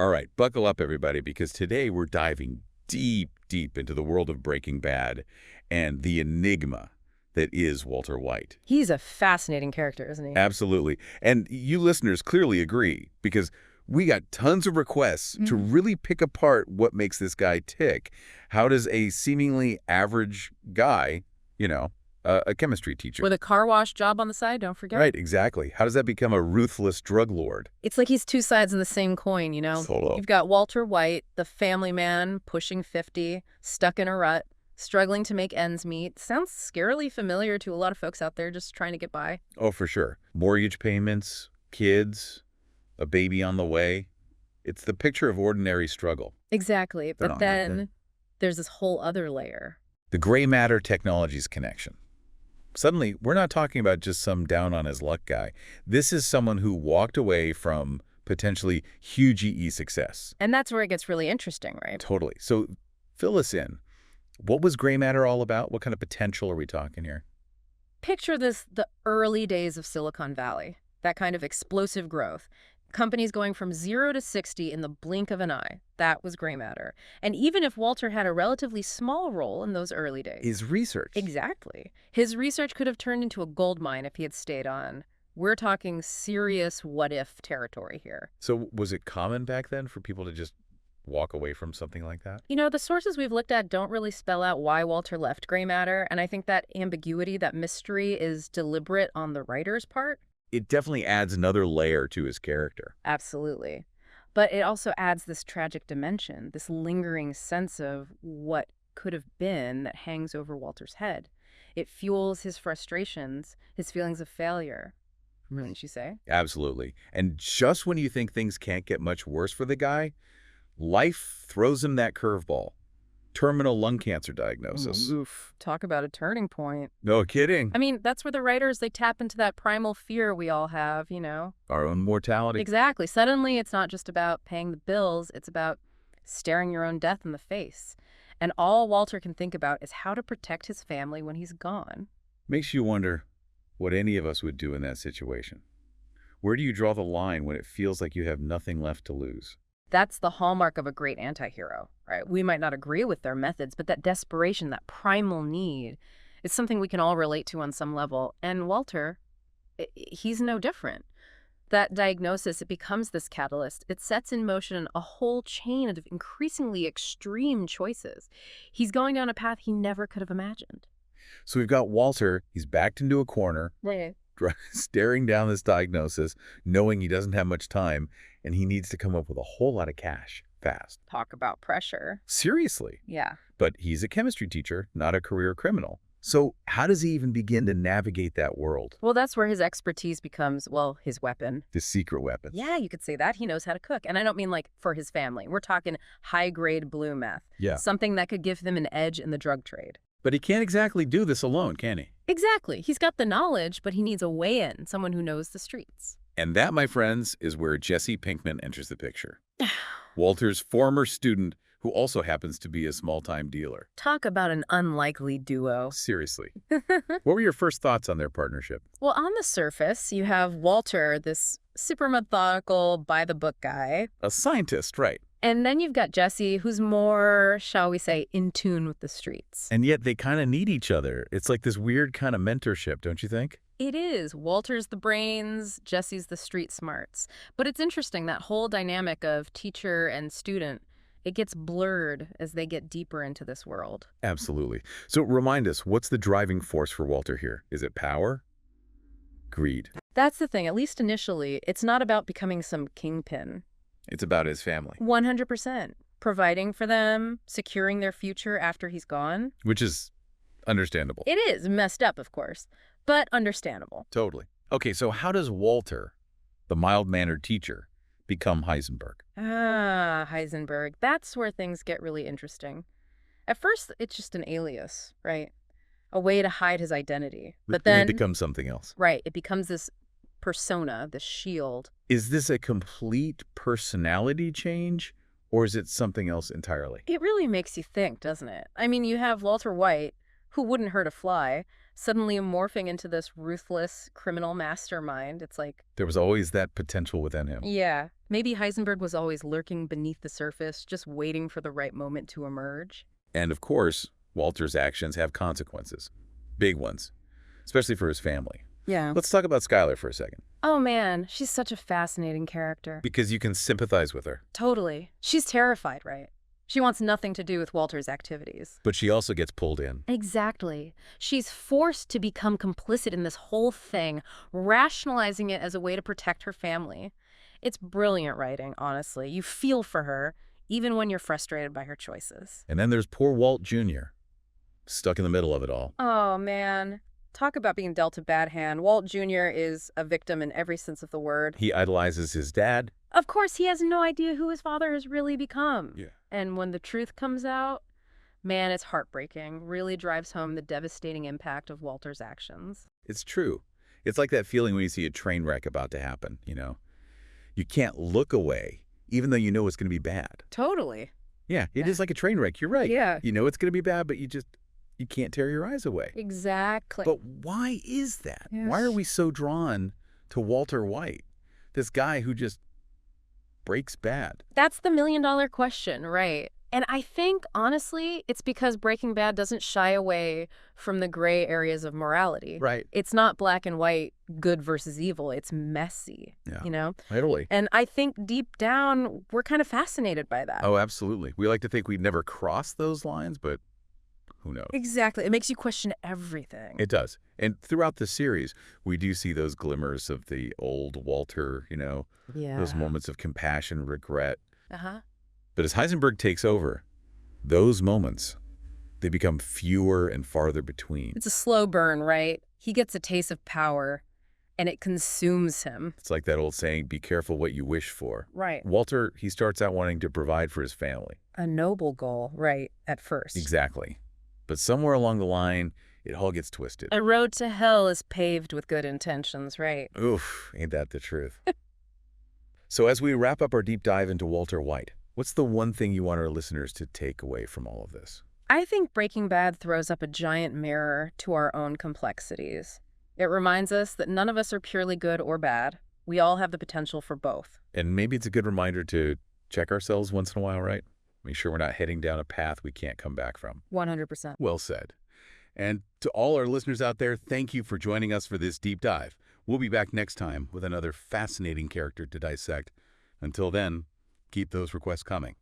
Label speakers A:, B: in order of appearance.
A: All right, buckle up, everybody, because today we're diving deep, deep into the world of Breaking Bad and the enigma that is Walter White.
B: He's a fascinating character, isn't he?
A: Absolutely. And you listeners clearly agree, because we got tons of requests to really pick apart what makes this guy tick. How does a seemingly average guy, a chemistry teacher.
B: With a car wash job on the side, don't forget.
A: Right, exactly. How does that become a ruthless drug lord?
B: It's like he's two sides of the same coin, you know?
A: Solo.
B: You've got Walter White, the family man, pushing 50, stuck in a rut, struggling to make ends meet. Sounds scarily familiar to a lot of folks out there just trying to get by.
A: Oh, for sure. Mortgage payments, kids, a baby on the way. It's the picture of ordinary struggle.
B: Exactly. But then there's this whole other layer.
A: The gray matter technologies connection. Suddenly, we're not talking about just some down-on-his-luck guy. This is someone who walked away from potentially huge EE success.
B: And that's where it gets really interesting, right?
A: Totally. So fill us in. What was gray matter all about? What kind of potential are we talking here?
B: Picture this, the early days of Silicon Valley, that kind of explosive growth. Companies going from 0 to 60 in the blink of an eye. That was gray matter. And even if Walter had a relatively small role in those early days.
A: His research.
B: Exactly. His research could have turned into a gold mine if he had stayed on. We're talking serious what-if territory here.
A: So was it common back then for people to just walk away from something like that?
B: You know, the sources we've looked at don't really spell out why Walter left gray matter, and I think that ambiguity, that mystery, is deliberate on the writer's part.
A: It definitely adds another layer to his character.
B: Absolutely. But it also adds this tragic dimension, this lingering sense of what could have been that hangs over Walter's head. It fuels his frustrations, his feelings of failure. Wouldn't you say?
A: Absolutely. And just when you think things can't get much worse for the guy, life throws him that curveball. Terminal lung cancer diagnosis.
B: Oof. Talk about a turning point.
A: No kidding.
B: I mean, that's where the writers, they tap into that primal fear we all have, you know?
A: Our own mortality.
B: Exactly. Suddenly, it's not just about paying the bills. It's about staring your own death in the face. And all Walter can think about is how to protect his family when he's gone.
A: Makes you wonder what any of us would do in that situation. Where do you draw the line when it feels like you have nothing left to lose?
B: That's the hallmark of a great antihero, right? We might not agree with their methods, but that desperation, that primal need, is something we can all relate to on some level. And Walter, he's no different. That diagnosis, it becomes this catalyst. It sets in motion a whole chain of increasingly extreme choices. He's going down a path he never could have imagined.
A: So we've got Walter, he's backed into a corner,
B: Right.
A: staring down this diagnosis, knowing he doesn't have much time, and he needs to come up with a whole lot of cash fast.
B: Talk about pressure.
A: Seriously.
B: Yeah.
A: But he's a chemistry teacher, not a career criminal. So how does he even begin to navigate that world?
B: Well, that's where his expertise becomes, well, his weapon.
A: The secret weapon.
B: Yeah, you could say that. He knows how to cook. And I don't mean like for his family. We're talking high-grade blue meth.
A: Yeah.
B: Something that could give them an edge in the drug trade.
A: But he can't exactly do this alone, can he?
B: Exactly. He's got the knowledge, but he needs a way-in, someone who knows the streets.
A: And that, my friends, is where Jesse Pinkman enters the picture. Walter's former student, who also happens to be a small-time dealer.
B: Talk about an unlikely duo.
A: Seriously. What were your first thoughts on their partnership?
B: Well, on the surface, you have Walter, this super methodical, by-the-book guy.
A: A scientist, right.
B: And then you've got Jesse, who's more, shall we say, in tune with the streets.
A: And yet they kind of need each other. It's like this weird kind of mentorship, don't you think?
B: It is. Walter's the brains, Jesse's the street smarts. But it's interesting, that whole dynamic of teacher and student, it gets blurred as they get deeper into this world.
A: Absolutely. So remind us, what's the driving force for Walter here? Is it power? Greed?
B: That's the thing. At least initially, it's not about becoming some kingpin.
A: It's about his family.
B: 100%. Providing for them, securing their future after he's gone.
A: Which is understandable.
B: It is messed up, of course, but understandable.
A: Totally. Okay, so how does Walter, the mild-mannered teacher, become Heisenberg?
B: Ah, Heisenberg. That's where things get really interesting. At first, it's just an alias, right? A way to hide his identity. But then
A: it becomes something else.
B: Right. It becomes this persona, this shield.
A: Is this a complete personality change, or is it something else entirely?
B: It really makes you think, doesn't it? I mean, you have Walter White, who wouldn't hurt a fly, suddenly morphing into this ruthless criminal mastermind. It's like,
A: There was always that potential within him.
B: yeah, maybe Heisenberg was always lurking beneath the surface, just waiting for the right moment to emerge.
A: And of course, Walter's actions have consequences. Big ones. Especially for his family.
B: Yeah.
A: Let's talk about Skylar for a second.
B: Oh man, she's such a fascinating character.
A: Because you can sympathize with her.
B: Totally. She's terrified, right? She wants nothing to do with Walter's activities.
A: But she also gets pulled in.
B: Exactly. She's forced to become complicit in this whole thing, rationalizing it as a way to protect her family. It's brilliant writing, honestly. You feel for her, even when you're frustrated by her choices.
A: And then there's poor Walt Jr., stuck in the middle of it all.
B: Oh, man. Talk about being dealt a bad hand. Walt Jr. is a victim in every sense of the word.
A: He idolizes his dad.
B: Of course, he has no idea who his father has really become.
A: Yeah.
B: And when the truth comes out, man, it's heartbreaking. Really drives home the devastating impact of Walter's actions.
A: It's true. It's like that feeling when you see a train wreck about to happen, you know? You can't look away, even though you know it's going to be bad.
B: Totally.
A: Yeah, it is like a train wreck. You're right.
B: Yeah.
A: You know it's going to be bad, but you can't tear your eyes away.
B: Exactly.
A: But why is that?
B: Yes.
A: Why are we so drawn to Walter White? This guy who just breaks bad.
B: That's the million-dollar question, right? And I think, honestly, it's because Breaking Bad doesn't shy away from the gray areas of morality.
A: Right.
B: It's not black and white, good versus evil. It's messy,
A: Yeah.
B: you know?
A: Totally.
B: And I think deep down, we're kind of fascinated by that.
A: Oh, absolutely. We like to think we'd never cross those lines, but who knows?
B: Exactly. It makes you question everything.
A: It does. And throughout the series, we do see those glimmers of the old Walter, you know,
B: Yeah.
A: those moments of compassion, regret.
B: Uh-huh.
A: But as Heisenberg takes over, those moments, they become fewer and farther between.
B: It's a slow burn, right? He gets a taste of power, and it consumes him.
A: It's like that old saying, be careful what you wish for.
B: Right.
A: Walter, he starts out wanting to provide for his family.
B: A noble goal, right, at first.
A: Exactly. But somewhere along the line, it all gets twisted.
B: A road to hell is paved with good intentions, right?
A: Oof, ain't that the truth? So as we wrap up our deep dive into Walter White, what's the one thing you want our listeners to take away from all of this?
B: I think Breaking Bad throws up a giant mirror to our own complexities. It reminds us that none of us are purely good or bad. We all have the potential for both.
A: And maybe it's a good reminder to check ourselves once in a while, right? Make sure we're not heading down a path we can't come back from.
B: 100%.
A: Well said. And to all our listeners out there, thank you for joining us for this deep dive. We'll be back next time with another fascinating character to dissect. Until then, keep those requests coming.